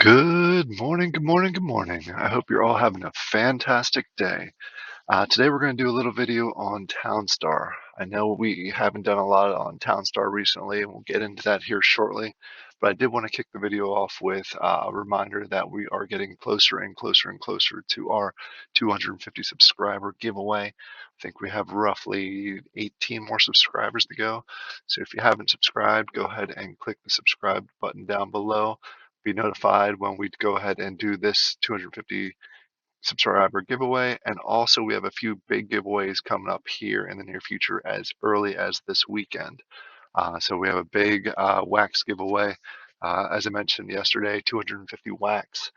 Good morning, good morning, good morning. I hope you're all having a fantastic day. Today we're going to do a little video on Townstar. I know we haven't done a lot on Townstar recently, and we'll get into that here shortly. But I did want to kick the video off with a reminder that we are getting closer and closer and closer to our 250 subscriber giveaway. I think we have roughly 18 more subscribers to go. So if you haven't subscribed, go ahead and click the subscribe button down below. Be notified when we go ahead and do this 250 subscriber giveaway. And also we have a few big giveaways coming up here in the near future as early as this weekend. So we have a big wax giveaway. As I mentioned yesterday, 250 wax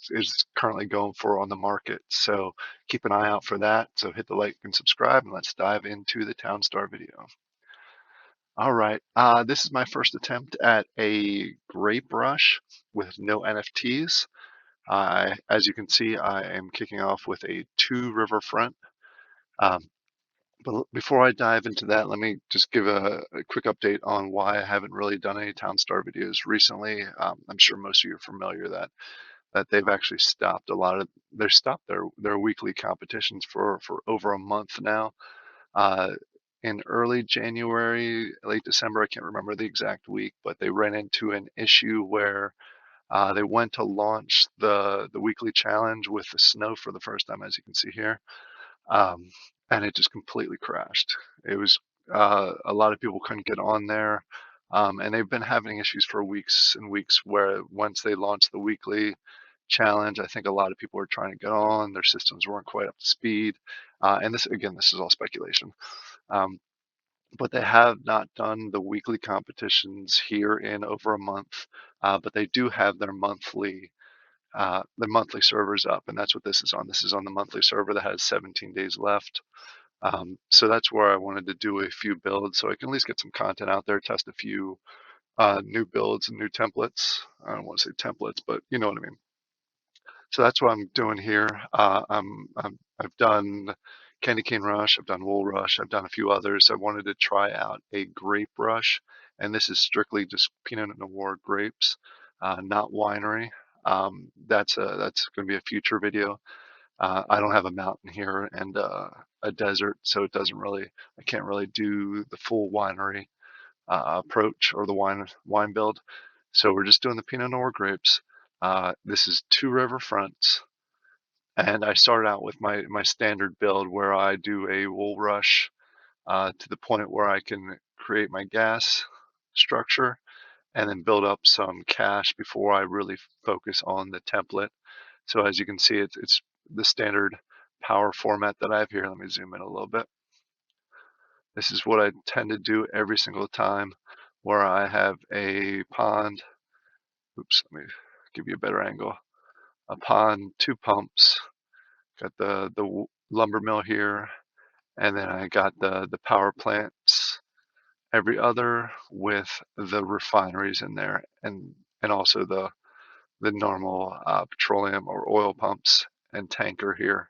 is currently going for on the market. So keep an eye out for that. So hit the like and subscribe, and let's dive into the Townstar video. All right, this is my first attempt at a grape rush with no NFTs. As you can see, I am kicking off with a two riverfront. Um, but before I dive into that, let me just give a quick update on why I haven't really done any Townstar videos recently. I'm sure most of you are familiar that they've actually stopped they stopped their weekly competitions for over a month now. Uh, in early January, late December, I can't remember the exact week, but they ran into an issue where they went to launch the weekly challenge with the snow for the first time, as you can see here, um, and it just completely crashed. It was a lot of people couldn't get on there, and they've been having issues for weeks and weeks. Where once they launched the weekly challenge, I think a lot of people were trying to get on. Their systems weren't quite up to speed, and this is all speculation. Um, but they have not done the weekly competitions here in over a month. But they do have their monthly servers up, and that's what this is on. This is on the monthly server that has 17 days left. So that's where I wanted to do a few builds so I can at least get some content out there, test a few new builds and new templates. I don't want to say templates, but you know what I mean. So that's what I'm doing here. I've done Candy Cane Rush, I've done Wool Rush, I've done a few others. I wanted to try out a Grape Rush, and this is strictly just Pinot Noir grapes, not winery. That's going to be a future video. I don't have a mountain here and a desert, so I can't really do the full winery approach or the wine build. So we're just doing the Pinot Noir grapes. This is two river fronts, and I started out with my standard build where I do a wool rush to the point where I can create my gas structure and then build up some cache before I really focus on the template. So as you can see, it's the standard power format that I have here. Let me zoom in a little bit. This is what I tend to do every single time where I have a pond. Oops, let me give you a better angle. A pond, two pumps, got the lumber mill here, and then I got the power plants every other with the refineries in there, and also the normal petroleum or oil pumps and tanker here.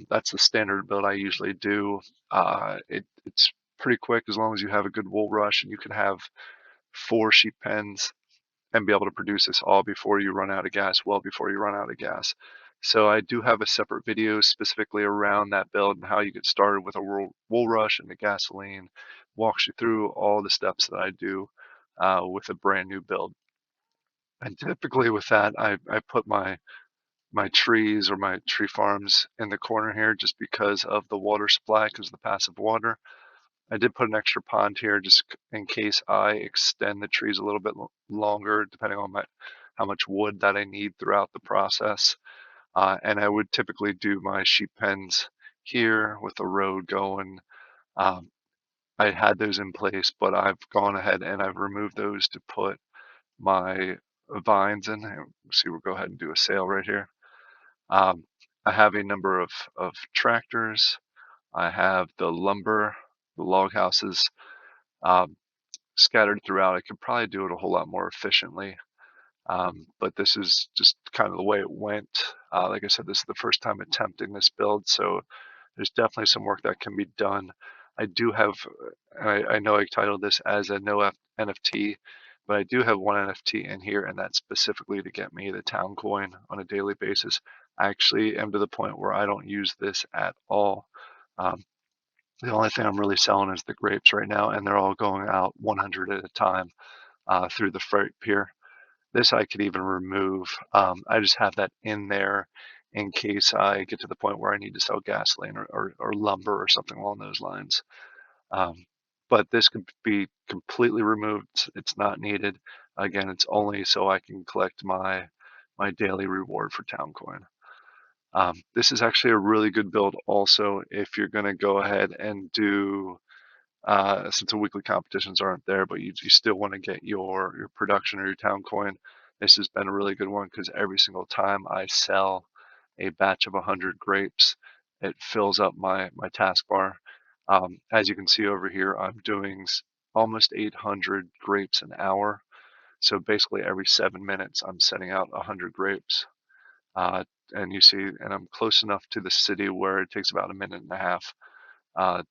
That's the standard build I usually do. It's pretty quick as long as you have a good wool rush, and you can have 4 sheep pens and be able to produce this all before you run out of gas, well before you run out of gas. So I do have a separate video specifically around that build and how you get started with a wool rush and the gasoline. Walks you through all the steps that I do with a brand new build. And typically with that, I put my trees or my tree farms in the corner here just because of the water supply, because of the passive water. I did put an extra pond here just in case I extend the trees a little bit longer, depending on how much wood that I need throughout the process. And I would typically do my sheep pens here with the road going. Um, I had those in place, but I've gone ahead and I've removed those to put my vines in. See, we'll go ahead and do a sale right here. I have a number of tractors. I have the lumber, the log houses um, scattered throughout. I could probably do it a whole lot more efficiently, but this is just kind of the way it went. Like I said, this is the first time attempting this build, so there's definitely some work that can be done. I do have, I know I titled this as a no NFT, but I do have one NFT in here, and that's specifically to get me the town coin on a daily basis. I actually am to the point where I don't use this at all. Um, the only thing I'm really selling is the grapes right now, and they're all going out 100 at a time through the freight pier. This I could even remove. I just have that in there in case I get to the point where I need to sell gasoline or lumber or something along those lines. Um, but this could be completely removed. It's not needed. Again, it's only so I can collect my daily reward for town coin. This is actually a really good build also if you're going to go ahead and do since the weekly competitions aren't there, but you still want to get your production or your town coin. This has been a really good one because every single time I sell a batch of 100 grapes, it fills up my taskbar. As you can see over here, I'm doing almost 800 grapes an hour. So basically every 7 minutes, I'm sending out 100 grapes. Uh, and you see, and I'm close enough to the city where it takes about a minute and a half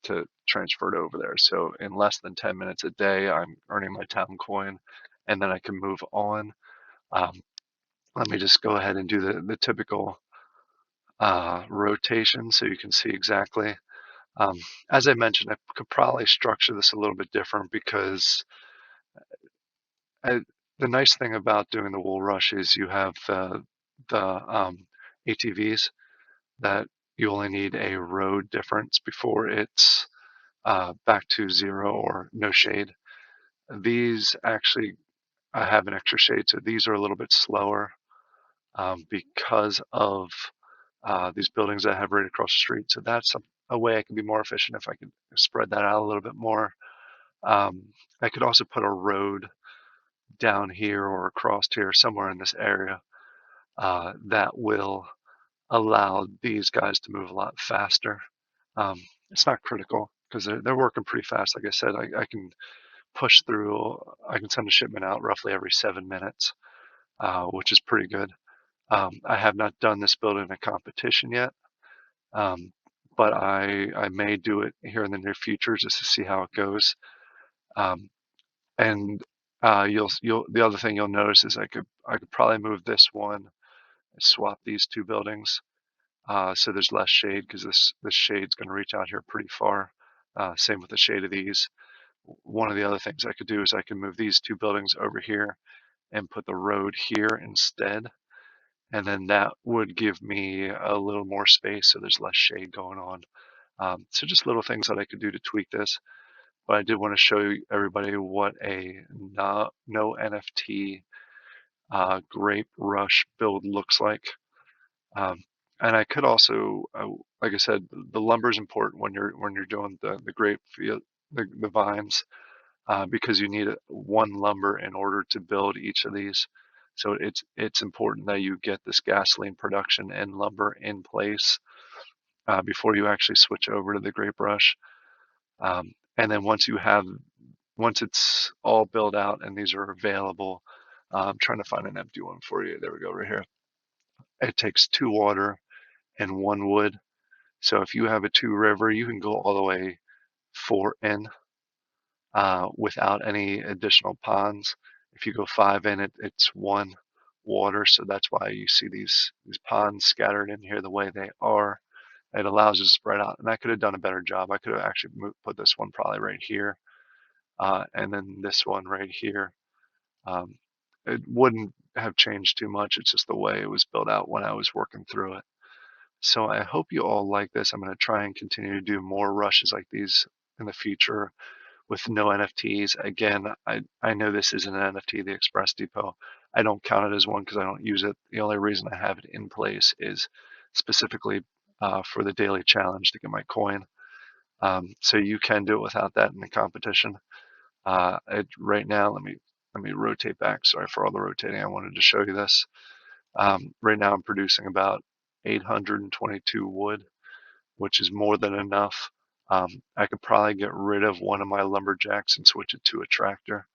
to transfer it over there. So in less than 10 minutes a day, I'm earning my town coin, and then I can move on. Um, Let me just go ahead and do the typical rotation so you can see exactly. Um, as I mentioned, I could probably structure this a little bit different because I, the nice thing about doing the wool rush is you have the ATVs that you only need a road difference before it's back to zero or no shade. These actually have an extra shade, so these are a little bit slower because of these buildings I have right across the street. So that's a way I can be more efficient if I could spread that out a little bit more. Um, I could also put a road down here or across here somewhere in this area that will allow these guys to move a lot faster. Um, it's not critical because they're working pretty fast. Like I said, I can push through. I can send a shipment out roughly every 7 minutes, which is pretty good. I have not done this build in a competition yet, um, but I may do it here in the near future just to see how it goes. Um, and you'll the other thing you'll notice is I could probably move this one, swap these two buildings, so there's less shade because this shade's going to reach out here pretty far. Same with the shade of these. One of the other things I could do is I can move these two buildings over here and put the road here instead. And then that would give me a little more space so there's less shade going on. So just little things that I could do to tweak this. But I did want to show everybody what a no NFT Grape Rush build looks like. Um, and I could also, like I said, the lumber is important when you're doing the grape field, the vines, because you need one lumber in order to build each of these. So it's important that you get this gasoline production and lumber in place before you actually switch over to the grape rush. And then once it's all built out and these are available, I'm trying to find an empty one for you. There we go, right here. It takes 2 water and 1 wood. So if you have a 2 river, you can go all the way 4 in without any additional ponds. If you go 5 in, it's 1 water. So that's why you see these ponds scattered in here the way they are. It allows you to spread out. And I could have done a better job. I could have actually put this one probably right here, and then this one right here. Um, it wouldn't have changed too much. It's just the way it was built out when I was working through it. So I hope you all like this. I'm going to try and continue to do more rushes like these in the future with no NFTs. Again, I know this isn't an NFT, the Express Depot. I don't count it as one because I don't use it. The only reason I have it in place is specifically for the daily challenge to get my coin. So you can do it without that in the competition. Right now, let me rotate back. Sorry for all the rotating. I wanted to show you this. Right now, I'm producing about 822 wood, which is more than enough. I could probably get rid of one of my lumberjacks and switch it to a tractor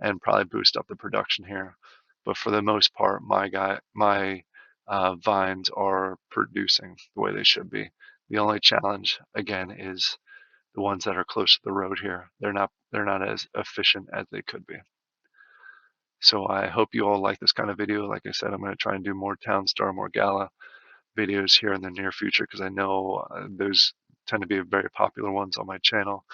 and probably boost up the production here. But for the most part, my vines are producing the way they should be. The only challenge, again, is the ones that are close to the road here. They're not as efficient as they could be. So I hope you all like this kind of video. Like I said, I'm going to try and do more Town Star, more Gala videos here in the near future because I know those tend to be very popular ones on my channel.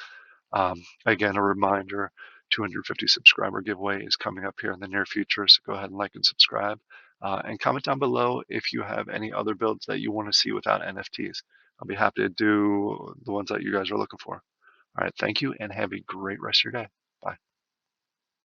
Again, a reminder, 250 subscriber giveaway is coming up here in the near future, so go ahead and like and subscribe. And comment down below if you have any other builds that you want to see without NFTs. I'll be happy to do the ones that you guys are looking for. All right, thank you and have a great rest of your day.